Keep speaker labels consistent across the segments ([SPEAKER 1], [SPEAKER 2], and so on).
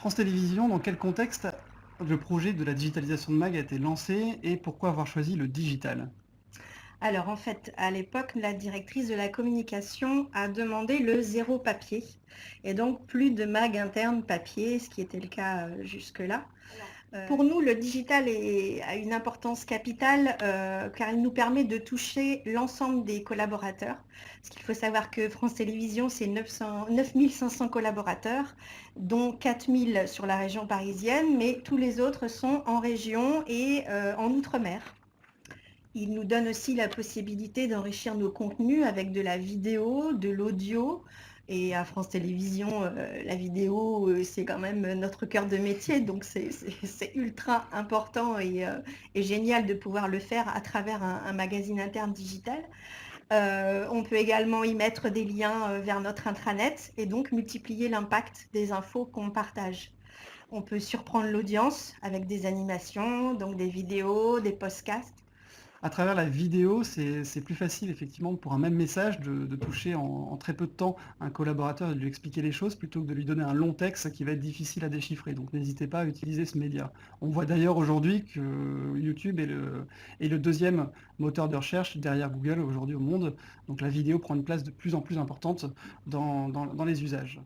[SPEAKER 1] France Télévisions, dans quel contexte le projet de la digitalisation de Mag a été lancé et pourquoi avoir choisi le digital?
[SPEAKER 2] Alors en fait, à l'époque, la directrice de la communication a demandé le zéro papier et donc plus de mag interne papier, ce qui était le cas, jusque-là. Pour nous, le digital a une importance capitale, car il nous permet de toucher l'ensemble des collaborateurs. Parce qu'il faut savoir que France Télévisions, c'est 9 500 collaborateurs, dont 4 000 sur la région parisienne, mais tous les autres sont en région et en outre-mer. Il nous donne aussi la possibilité d'enrichir nos contenus avec de la vidéo, de l'audio. Et à France Télévisions, la vidéo, c'est quand même notre cœur de métier. Donc, c'est ultra important et génial de pouvoir le faire à travers un magazine interne digital. On peut également y mettre des liens vers notre intranet et donc multiplier l'impact des infos qu'on partage. On peut surprendre l'audience avec des animations, donc des vidéos, des podcasts.
[SPEAKER 1] À travers la vidéo, c'est plus facile effectivement pour un même message de toucher en très peu de temps un collaborateur et de lui expliquer les choses plutôt que de lui donner un long texte qui va être difficile à déchiffrer. Donc n'hésitez pas à utiliser ce média. On voit d'ailleurs aujourd'hui que YouTube est le deuxième moteur de recherche derrière Google aujourd'hui au monde. Donc la vidéo prend une place de plus en plus importante dans les usages.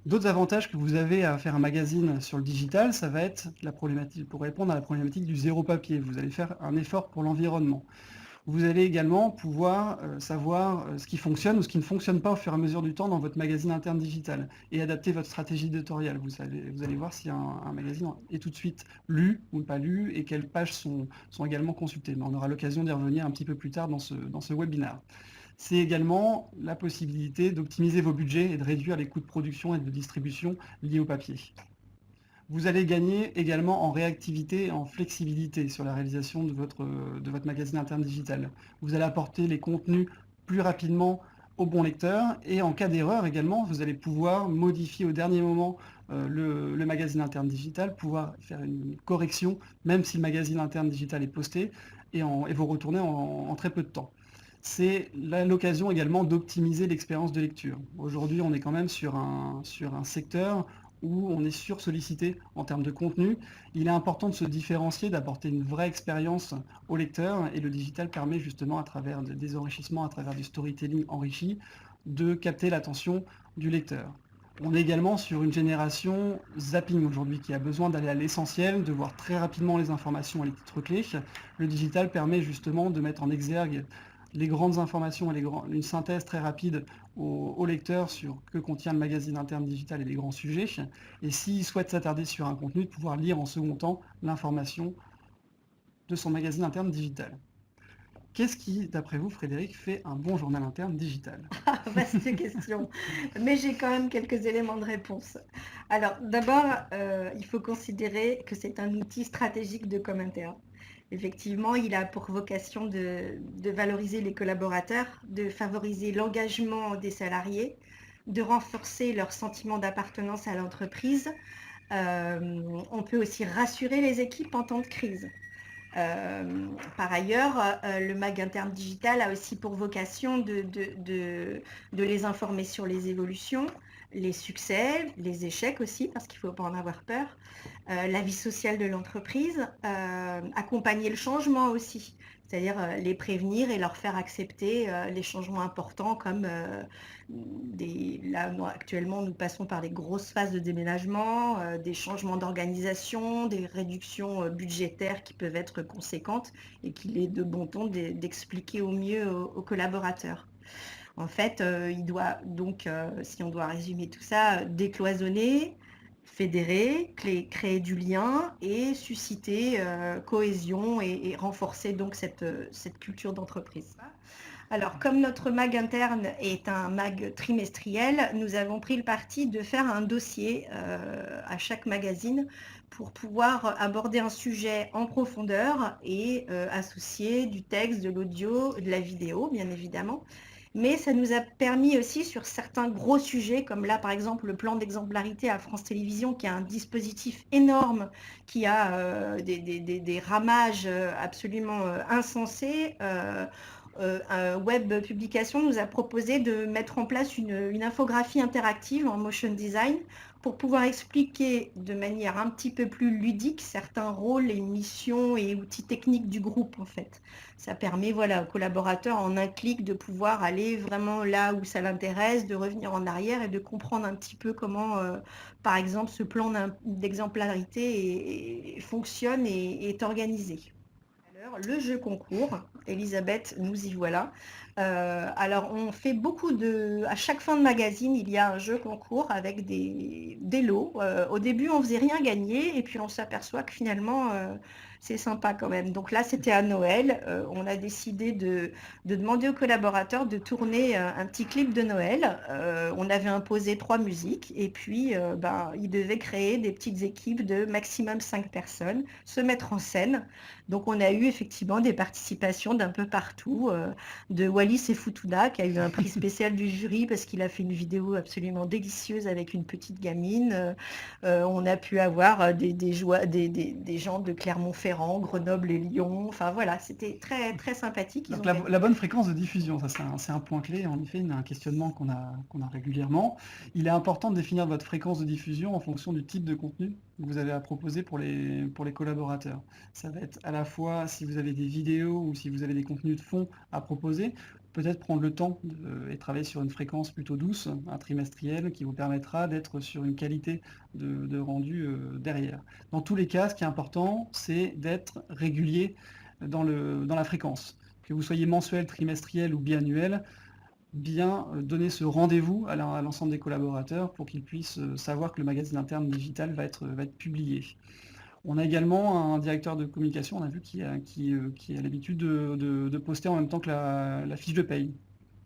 [SPEAKER 1] D'autres avantages que vous avez à faire un magazine sur le digital, ça va être la problématique, pour répondre à la problématique du zéro papier. Vous allez faire un effort pour l'environnement. Vous allez également pouvoir savoir ce qui fonctionne ou ce qui ne fonctionne pas au fur et à mesure du temps dans votre magazine interne digital et adapter votre stratégie éditoriale. Vous allez voir si un magazine est tout de suite lu ou pas lu et quelles pages sont également consultées. Mais on aura l'occasion d'y revenir un petit peu plus tard dans ce webinaire. C'est également la possibilité d'optimiser vos budgets et de réduire les coûts de production et de distribution liés au papier. Vous allez gagner également en réactivité et en flexibilité sur la réalisation de votre magazine interne digital. Vous allez apporter les contenus plus rapidement au bon lecteur et en cas d'erreur également, vous allez pouvoir modifier au dernier moment le magazine interne digital, pouvoir faire une correction même si le magazine interne digital est posté et vous retournez en très peu de temps. C'est l'occasion également d'optimiser l'expérience de lecture. Aujourd'hui, on est quand même sur un secteur où on est sursollicité en termes de contenu. Il est important de se différencier, d'apporter une vraie expérience au lecteur et le digital permet justement à travers des enrichissements, à travers du storytelling enrichi, de capter l'attention du lecteur. On est également sur une génération zapping aujourd'hui qui a besoin d'aller à l'essentiel, de voir très rapidement les informations et les titres clés. Le digital permet justement de mettre en exergue les grandes informations et une synthèse très rapide au lecteur sur que contient le magazine interne digital et les grands sujets. Et s'il souhaite s'attarder sur un contenu, de pouvoir lire en second temps l'information de son magazine interne digital. Qu'est-ce qui, d'après vous, Frédéric, fait un bon journal interne digital?
[SPEAKER 2] Vaste question, mais j'ai quand même quelques éléments de réponse. Alors d'abord, il faut considérer que c'est un outil stratégique de com interne. Effectivement, il a pour vocation de valoriser les collaborateurs, de favoriser l'engagement des salariés, de renforcer leur sentiment d'appartenance à l'entreprise. On peut aussi rassurer les équipes en temps de crise. Par ailleurs, le mag interne digital a aussi pour vocation de les informer sur les évolutions, les succès, les échecs aussi, parce qu'il ne faut pas en avoir peur, la vie sociale de l'entreprise, accompagner le changement aussi, c'est-à-dire les prévenir et leur faire accepter les changements importants comme actuellement, nous passons par des grosses phases de déménagement, des changements d'organisation, des réductions budgétaires qui peuvent être conséquentes et qu'il est de bon ton d'expliquer au mieux aux collaborateurs. En fait, il doit donc, si on doit résumer tout ça, décloisonner, fédérer, créer du lien et susciter cohésion et renforcer donc cette culture d'entreprise. Alors, comme notre mag interne est un mag trimestriel, nous avons pris le parti de faire un dossier à chaque magazine pour pouvoir aborder un sujet en profondeur et associer du texte, de l'audio, de la vidéo, bien évidemment. Mais ça nous a permis aussi sur certains gros sujets, comme là par exemple le plan d'exemplarité à France Télévisions, qui a un dispositif énorme, qui a des ramages absolument insensés. Web Publication nous a proposé de mettre en place une infographie interactive en motion design pour pouvoir expliquer de manière un petit peu plus ludique certains rôles et missions et outils techniques du groupe en fait. Ça permet aux collaborateurs en un clic de pouvoir aller vraiment là où ça l'intéresse, de revenir en arrière et de comprendre un petit peu comment, par exemple, ce plan d'exemplarité fonctionne et est organisé. Alors, le jeu concours, Elisabeth, nous y voilà. Alors, on fait à chaque fin de magazine, il y a un jeu concours avec des lots. Au début, on faisait rien gagner et puis on s'aperçoit que finalement, c'est sympa quand même. Donc là, c'était à Noël. On a décidé de demander aux collaborateurs de tourner un petit clip de Noël. On avait imposé 3 musiques et puis ils devaient créer des petites équipes de maximum 5 personnes, se mettre en scène. Donc on a eu effectivement des participations d'un peu partout, de Wallis et Futuna qui a eu un prix spécial du jury parce qu'il a fait une vidéo absolument délicieuse avec une petite gamine. On a pu avoir des gens de Clermont-Ferrand, Grenoble et Lyon. Enfin voilà, c'était très, très sympathique.
[SPEAKER 1] Donc la bonne fréquence de diffusion, ça c'est un point clé. En effet, il y a un questionnement qu'on a régulièrement. Il est important de définir votre fréquence de diffusion en fonction du type de contenu que vous avez à proposer pour les collaborateurs. Ça va être à la fois si vous avez des vidéos ou si vous avez des contenus de fond à proposer, peut-être prendre le temps et travailler sur une fréquence plutôt douce, un trimestriel, qui vous permettra d'être sur une qualité de rendu derrière. Dans tous les cas, ce qui est important, c'est d'être régulier dans la fréquence. Que vous soyez mensuel, trimestriel ou biannuel, bien donner ce rendez-vous à l'ensemble des collaborateurs pour qu'ils puissent savoir que le magazine interne digital va être publié. On a également un directeur de communication, on a vu, qui a l'habitude de poster en même temps que la fiche de paye.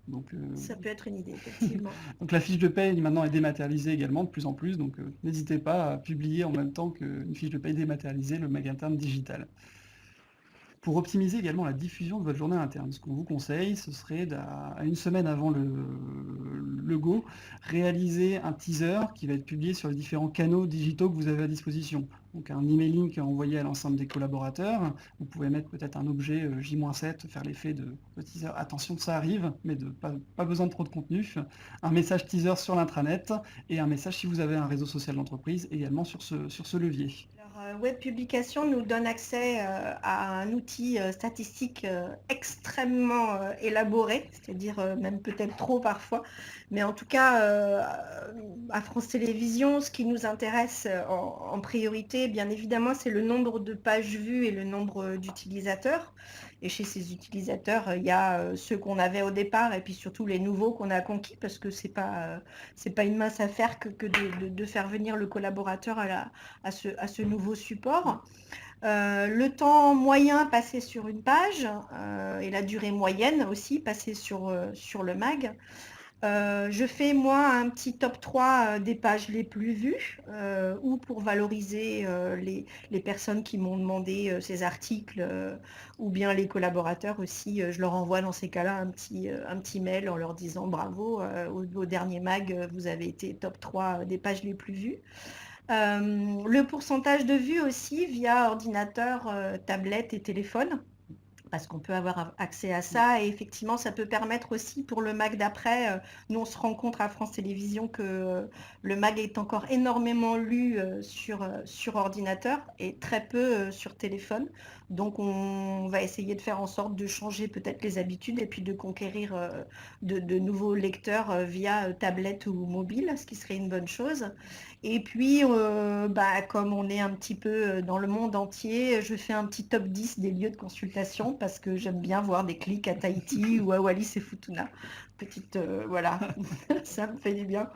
[SPEAKER 2] Donc, ça peut être une idée, effectivement.
[SPEAKER 1] Donc la fiche de paye maintenant est dématérialisée également de plus en plus, donc n'hésitez pas à publier en même temps qu'une fiche de paye dématérialisée le magazine interne digital. Pour optimiser également la diffusion de votre journal interne, ce qu'on vous conseille, ce serait à une semaine avant le go, réaliser un teaser qui va être publié sur les différents canaux digitaux que vous avez à disposition. Donc un emailing qui est envoyé à l'ensemble des collaborateurs. Vous pouvez mettre peut-être un objet J-7, faire l'effet de teaser, attention ça arrive, mais pas besoin de trop de contenu. Un message teaser sur l'intranet et un message si vous avez un réseau social d'entreprise également sur ce levier.
[SPEAKER 2] Web Publication nous donne accès à un outil statistique extrêmement élaboré, c'est-à-dire même peut-être trop parfois, mais en tout cas à France Télévisions, ce qui nous intéresse en priorité, bien évidemment, c'est le nombre de pages vues et le nombre d'utilisateurs. Et chez ces utilisateurs, il y a ceux qu'on avait au départ et puis surtout les nouveaux qu'on a conquis parce que c'est pas une mince affaire que de faire venir le collaborateur à ce nouveau support. Le temps moyen passé sur une page et la durée moyenne aussi passée sur le mag. Je fais moi un petit top 3 des pages les plus vues ou pour valoriser les personnes qui m'ont demandé ces articles ou bien les collaborateurs aussi. Je leur envoie dans ces cas-là un petit mail en leur disant bravo, au dernier mag, vous avez été top 3 des pages les plus vues. Le pourcentage de vues aussi via ordinateur, tablette et téléphone, parce qu'on peut avoir accès à ça et effectivement ça peut permettre aussi pour le mag d'après, nous on se rend compte à France Télévisions que le mag est encore énormément lu sur ordinateur et très peu sur téléphone, donc on va essayer de faire en sorte de changer peut-être les habitudes et puis de conquérir de nouveaux lecteurs via tablette ou mobile, ce qui serait une bonne chose. Et puis, comme on est un petit peu dans le monde entier, je fais un petit top 10 des lieux de consultation parce que j'aime bien voir des clics à Tahiti ou à Wallis et Futuna. Petite, voilà, ça me fait du bien.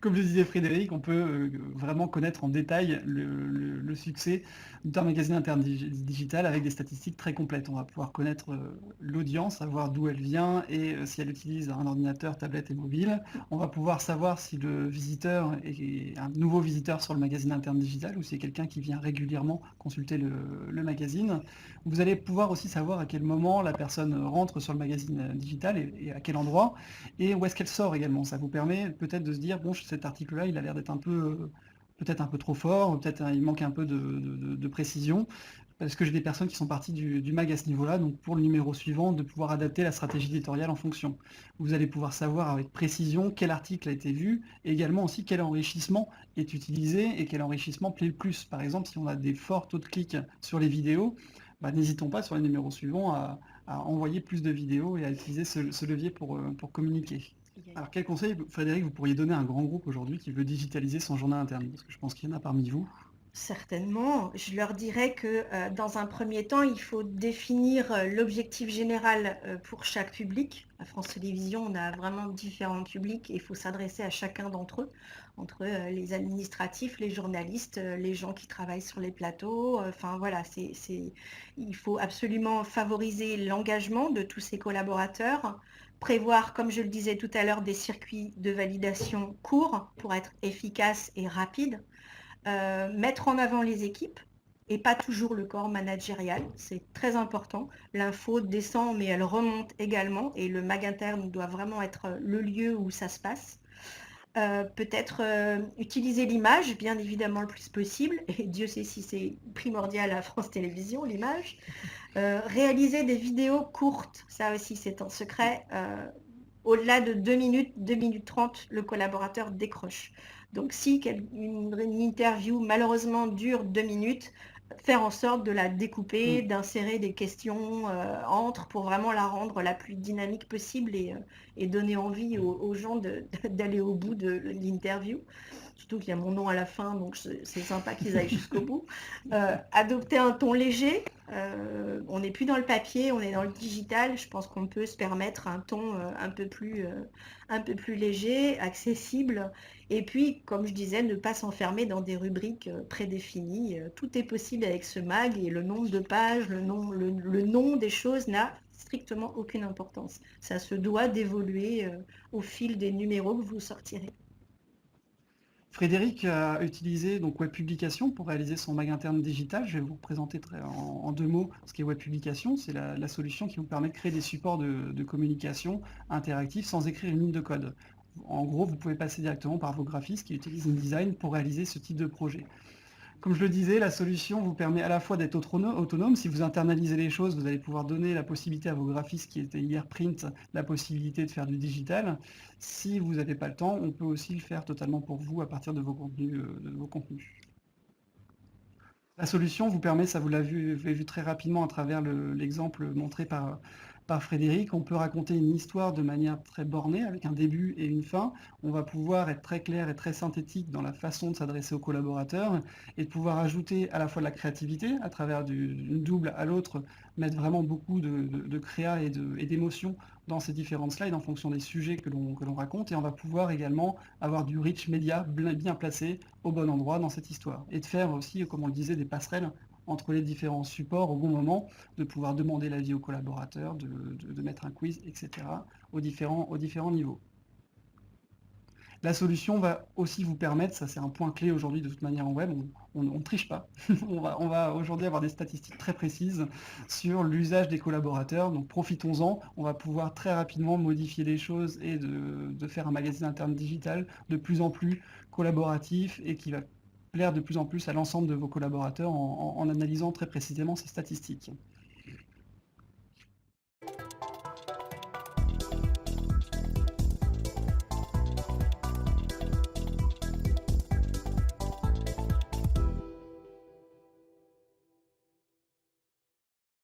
[SPEAKER 1] Comme le disait Frédéric, on peut vraiment connaître en détail le succès d'un magazine interne digital avec des statistiques très complètes. On va pouvoir connaître l'audience, savoir d'où elle vient et si elle utilise un ordinateur, tablette et mobile. On va pouvoir savoir si le visiteur est un nouveau visiteur sur le magazine interne digital ou si c'est quelqu'un qui vient régulièrement consulter le magazine. Vous allez pouvoir aussi savoir à quel moment la personne rentre sur le magazine digital et à quel endroit et où est-ce qu'elle sort également. Ça vous permet peut-être de se dire, bon, cet article-là, il a l'air d'être peut-être un peu trop fort, peut-être il manque un peu de précision. Parce que j'ai des personnes qui sont parties du mag à ce niveau-là, donc pour le numéro suivant, de pouvoir adapter la stratégie éditoriale en fonction. Vous allez pouvoir savoir avec précision quel article a été vu, et également aussi quel enrichissement est utilisé et quel enrichissement plaît le plus. Par exemple, si on a des forts taux de clics sur les vidéos, bah, n'hésitons pas sur les numéros suivants à envoyer plus de vidéos et à utiliser ce levier pour communiquer. Alors quel conseil, Frédéric, vous pourriez donner à un grand groupe aujourd'hui qui veut digitaliser son journal interne? Parce que je pense qu'il y en a parmi vous.
[SPEAKER 2] Certainement. Je leur dirais que dans un premier temps, il faut définir l'objectif général pour chaque public. À France Télévisions, on a vraiment différents publics et il faut s'adresser à chacun d'entre eux, entre les administratifs, les journalistes, les gens qui travaillent sur les plateaux. Enfin voilà, il faut absolument favoriser l'engagement de tous ces collaborateurs, prévoir, comme je le disais tout à l'heure, des circuits de validation courts pour être efficaces et rapides. Mettre en avant les équipes et pas toujours le corps managérial, c'est très important. L'info descend, mais elle remonte également et le mag interne doit vraiment être le lieu où ça se passe. Peut-être utiliser l'image, bien évidemment le plus possible, et Dieu sait si c'est primordial à France Télévisions, l'image. Réaliser des vidéos courtes, ça aussi c'est un secret. Au-delà de 2 minutes, 2 minutes 30, le collaborateur décroche. Donc si une interview malheureusement dure 2 minutes, faire en sorte de la découper, d'insérer des questions entre pour vraiment la rendre la plus dynamique possible et donner envie aux gens d'aller au bout de l'interview. Surtout qu'il y a mon nom à la fin, donc c'est sympa qu'ils aillent jusqu'au bout. Adopter un ton léger. On n'est plus dans le papier, on est dans le digital. Je pense qu'on peut se permettre un ton un peu plus léger, accessible. Et puis, comme je disais, ne pas s'enfermer dans des rubriques prédéfinies. Tout est possible avec ce mag et le nombre de pages, le nom des choses n'a strictement aucune importance. Ça se doit d'évoluer au fil des numéros que vous sortirez.
[SPEAKER 1] Frédéric a utilisé donc Web Publication pour réaliser son mag interne digital. Je vais vous présenter en 2 mots ce qu'est Web Publication. C'est la solution qui vous permet de créer des supports de communication interactifs sans écrire une ligne de code. En gros, vous pouvez passer directement par vos graphistes qui utilisent InDesign pour réaliser ce type de projet. Comme je le disais, la solution vous permet à la fois d'être autonome. Si vous internalisez les choses, vous allez pouvoir donner la possibilité à vos graphistes qui étaient hier print, la possibilité de faire du digital. Si vous n'avez pas le temps, on peut aussi le faire totalement pour vous à partir de vos contenus. La solution vous permet, ça vous l'avez vu très rapidement à travers l'exemple montré par Frédéric, on peut raconter une histoire de manière très bornée, avec un début et une fin. On va pouvoir être très clair et très synthétique dans la façon de s'adresser aux collaborateurs et de pouvoir ajouter à la fois de la créativité à travers d'une double à l'autre, mettre vraiment beaucoup de créa et d'émotion dans ces différentes slides en fonction des sujets que l'on raconte, et on va pouvoir également avoir du rich média bien placé au bon endroit dans cette histoire. Et de faire aussi, comme on le disait, des passerelles entre les différents supports au bon moment, de pouvoir demander l'avis aux collaborateurs, de mettre un quiz, etc., aux différents niveaux. La solution va aussi vous permettre, ça c'est un point clé aujourd'hui de toute manière en web, on ne triche pas, on va aujourd'hui avoir des statistiques très précises sur l'usage des collaborateurs, donc profitons-en, on va pouvoir très rapidement modifier les choses et de faire un magazine interne digital de plus en plus collaboratif et qui va plaire de plus en plus à l'ensemble de vos collaborateurs en analysant très précisément ces statistiques.